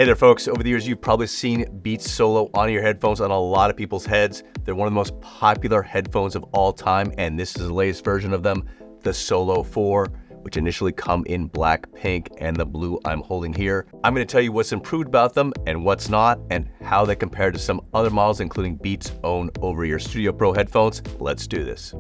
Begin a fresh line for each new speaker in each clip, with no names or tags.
Hey there folks, over the years you've probably seen Beats Solo on your headphones on a lot of people's heads. They're one of the most popular headphones of all time, and this is the latest version of them, the Solo 4, which initially come in black, pink, and the blue I'm holding here. I'm going to tell you what's improved about them and what's not, and how they compare to some other models, including Beats' own over-ear Studio Pro headphones. Let's do this.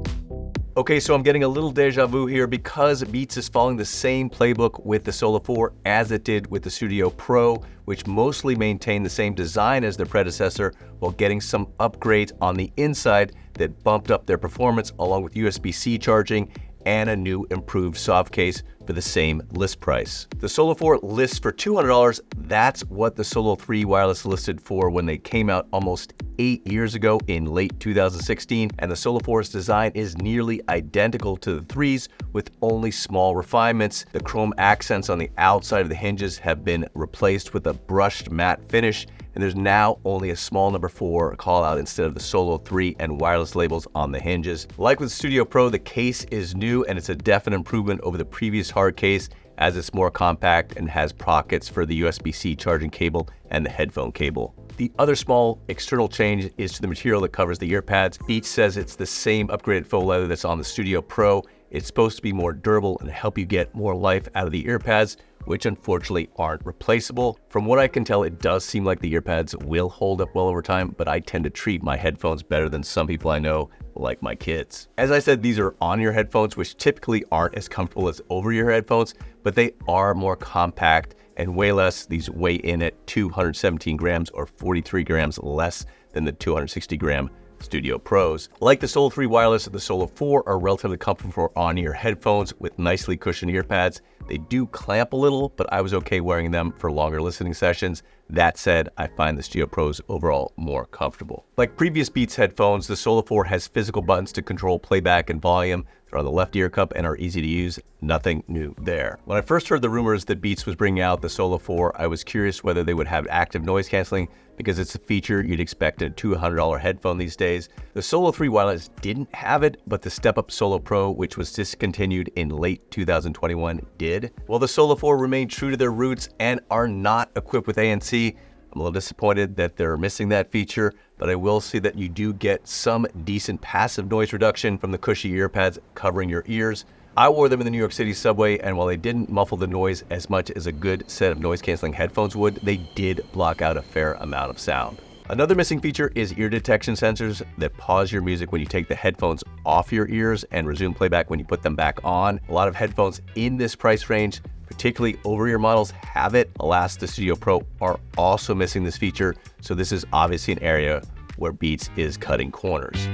Okay, so I'm getting a little deja vu here because Beats is following the same playbook with the Solo 4 as it did with the Studio Pro, which mostly maintained the same design as their predecessor while getting some upgrades on the inside that bumped up their performance, along with USB-C charging and a new improved soft case for the same list price. The Solo 4 lists for $200. That's what the Solo 3 wireless listed for when they came out almost 8 years ago in late 2016, and the Solo 4's design is nearly identical to the 3's with only small refinements. The chrome accents on the outside of the hinges have been replaced with a brushed matte finish, and there's now only a small number 4 call out instead of the Solo 3 and wireless labels on the hinges. Like with Studio Pro, the case is new and it's a definite improvement over the previous hard case, as it's more compact and has pockets for the USB-C charging cable and the headphone cable. The other small external change is to the material that covers the ear pads. Beats says it's the same upgraded faux leather that's on the Studio Pro. It's supposed to be more durable and help you get more life out of the ear pads, which unfortunately aren't replaceable. From what I can tell, it does seem like the ear pads will hold up well over time, but I tend to treat my headphones better than some people I know, like my kids. As I said, these are on-ear headphones, which typically aren't as comfortable as over-ear headphones, but they are more compact and weigh less. These weigh in at 217 grams or 43 grams less than the 260 gram Studio Pros. Like the Solo 3 wireless, the Solo 4 are relatively comfortable for on-ear headphones with nicely cushioned ear pads. They do clamp a little, but I was okay wearing them for longer listening sessions. That said, I find the Studio Pros overall more comfortable. Like previous Beats headphones, the Solo 4 has physical buttons to control playback and volume. They're on the left ear cup and are easy to use. Nothing new there. When I first heard the rumors that Beats was bringing out the Solo 4, I was curious whether they would have active noise canceling, because it's a feature you'd expect in a $200 headphone these days. The Solo 3 wireless didn't have it, but the step-up Solo Pro, which was discontinued in late 2021, did. While the Solo 4 remain true to their roots and are not equipped with ANC, I'm a little disappointed that they're missing that feature, but I will say that you do get some decent passive noise reduction from the cushy ear pads covering your ears. I wore them in the New York City subway, and while they didn't muffle the noise as much as a good set of noise-canceling headphones would, they did block out a fair amount of sound. Another missing feature is ear detection sensors that pause your music when you take the headphones off your ears and resume playback when you put them back on. A lot of headphones in this price range, particularly over-ear models, have it. Alas, the Studio Pro are also missing this feature, so this is obviously an area where Beats is cutting corners.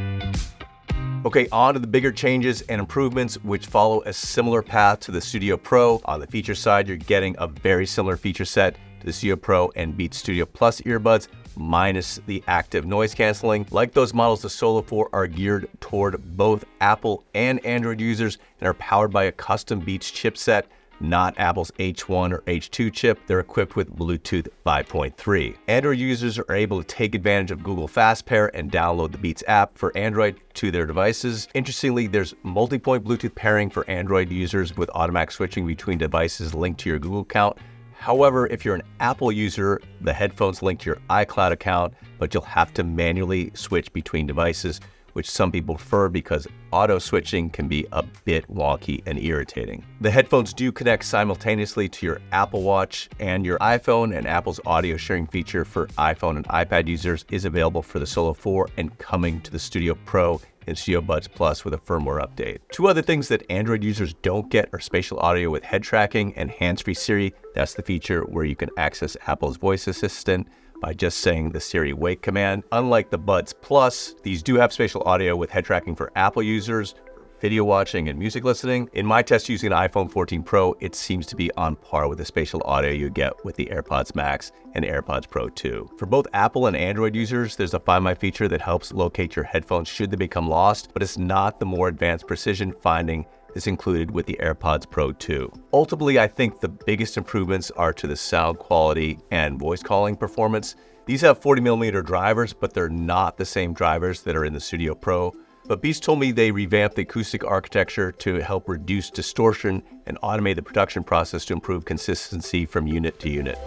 Okay, on to the bigger changes and improvements, which follow a similar path to the Studio Pro. On the feature side, you're getting a very similar feature set to the Studio Pro and Beats Studio Plus earbuds, minus the active noise canceling. Like those models, the Solo 4 are geared toward both Apple and Android users and are powered by a custom Beats chipset, not Apple's H1 or H2 chip. They're equipped with Bluetooth 5.3. Android users are able to take advantage of Google Fast Pair and download the Beats app for Android to their devices. Interestingly, there's multi-point Bluetooth pairing for Android users with automatic switching between devices linked to your Google account. However, if you're an Apple user, the headphones link to your iCloud account, but you'll have to manually switch between devices, which some people prefer because auto switching can be a bit wonky and irritating. The headphones do connect simultaneously to your Apple Watch and your iPhone, and Apple's audio sharing feature for iPhone and iPad users is available for the Solo 4 and coming to the Studio Pro and Studio Buds Plus with a firmware update. Two other things that Android users don't get are spatial audio with head tracking and hands-free Siri. That's the feature where you can access Apple's voice assistant by just saying the Siri wake command. Unlike the Buds Plus, these do have spatial audio with head tracking for Apple users, video watching and music listening. In my test using an iPhone 14 Pro, it seems to be on par with the spatial audio you get with the AirPods Max and AirPods Pro 2. For both Apple and Android users, there's a Find My feature that helps locate your headphones should they become lost, but it's not the more advanced precision finding that's included with the AirPods Pro 2. Ultimately, I think the biggest improvements are to the sound quality and voice calling performance. These have 40mm drivers, but they're not the same drivers that are in the Studio Pro. But Beats told me they revamped the acoustic architecture to help reduce distortion and automate the production process to improve consistency from unit to unit.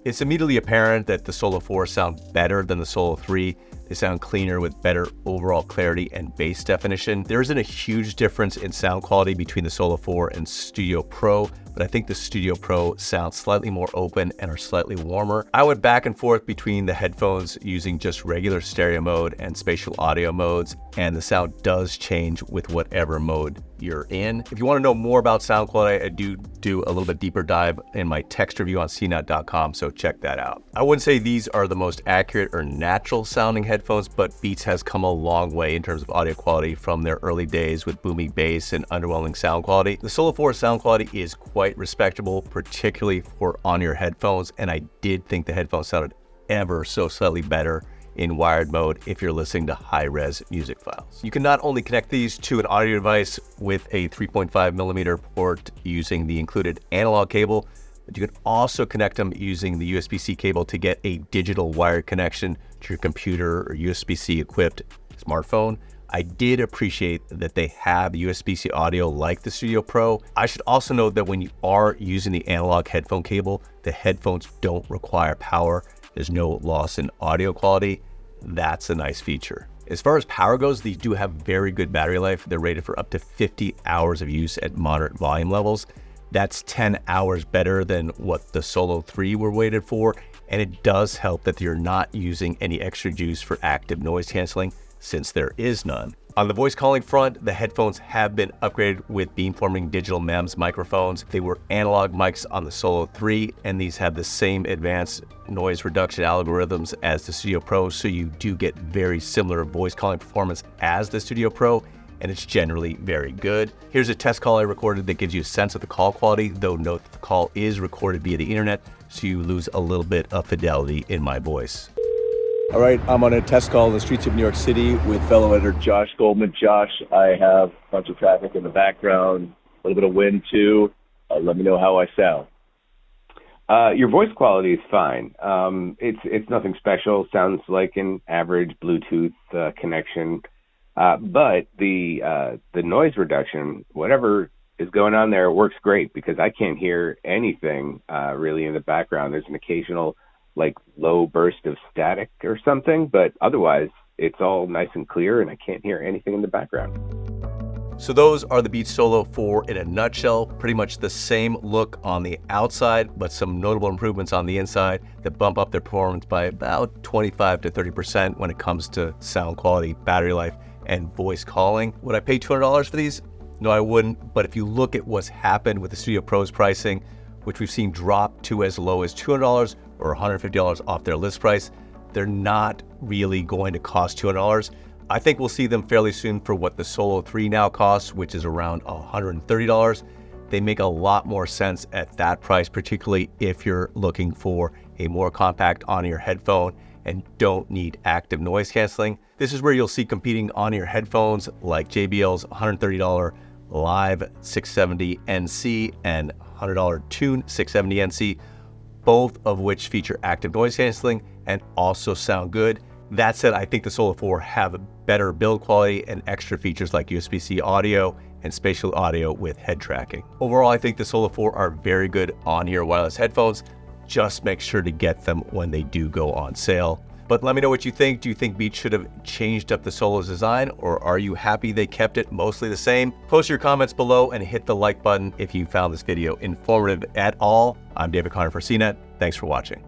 It's immediately apparent that the Solo 4 sound better than the Solo 3. They sound cleaner with better overall clarity and bass definition. There isn't a huge difference in sound quality between the Solo 4 and Studio Pro, but I think the Studio Pro sounds slightly more open and are slightly warmer. I went back and forth between the headphones using just regular stereo mode and spatial audio modes, and the sound does change with whatever mode you're in. If you want to know more about sound quality, I do a little bit deeper dive in my text review on CNET.com, so check that out. I wouldn't say these are the most accurate or natural sounding headphones, but Beats has come a long way in terms of audio quality from their early days with booming bass and underwhelming sound quality. The Solo 4 sound quality is quite respectable, particularly for on-ear headphones, and I did think the headphones sounded ever so slightly better in wired mode if you're listening to high-res music files. You can not only connect these to an audio device with a 3.5mm port using the included analog cable, but you can also connect them using the USB-C cable to get a digital wired connection to your computer or USB-C equipped smartphone. I did appreciate that they have USB-C audio like the Studio Pro. I should also note that when you are using the analog headphone cable, the headphones don't require power. There's no loss in audio quality. That's a nice feature. As far as power goes, these do have very good battery life. They're rated for up to 50 hours of use at moderate volume levels. That's 10 hours better than what the Solo 3 were rated for, and it does help that you're not using any extra juice for active noise canceling, since there is none. On the voice calling front, the headphones have been upgraded with beamforming digital MEMS microphones. They were analog mics on the Solo 3, and these have the same advanced noise reduction algorithms as the Studio Pro, so you do get very similar voice calling performance as the Studio Pro, and it's generally very good. Here's a test call I recorded that gives you a sense of the call quality, though note that the call is recorded via the internet, so you lose a little bit of fidelity in my voice. All right, I'm on a test call in the streets of New York City with fellow editor Josh Goldman. Josh, I have a bunch of traffic in the background, a little bit of wind too. Let me know how I sound.
Your voice quality is fine. It's nothing special. Sounds like an average Bluetooth connection. But the noise reduction, whatever is going on there, works great because I can't hear anything really in the background. There's an occasional like low burst of static or something, but otherwise it's all nice and clear and I can't hear anything in the background.
So those are the Beats Solo 4 in a nutshell. Pretty much the same look on the outside, but some notable improvements on the inside that bump up their performance by about 25 to 30% when it comes to sound quality, battery life, and voice calling. Would I pay $200 for these? No, I wouldn't. But if you look at what's happened with the Studio Pro's pricing, which we've seen drop to as low as $200 or $150 off their list price, they're not really going to cost $200. I think we'll see them fairly soon for what the Solo 3 now costs, which is around $130. They make a lot more sense at that price, particularly if you're looking for a more compact on-ear headphone and don't need active noise canceling. This is where you'll see competing on-ear headphones like JBL's $130 Live 670 NC and $100 Tune 670 NC, both of which feature active noise canceling and also sound good. That said, I think the Solo 4 have a better build quality and extra features like USB-C audio and spatial audio with head tracking. Overall, I think the Solo 4 are very good on-ear wireless headphones. Just make sure to get them when they do go on sale. But let me know what you think. Do you think Beats should have changed up the Solo's design, or are you happy they kept it mostly the same? Post your comments below and hit the like button if you found this video informative at all. I'm David Carnoy for CNET. Thanks for watching.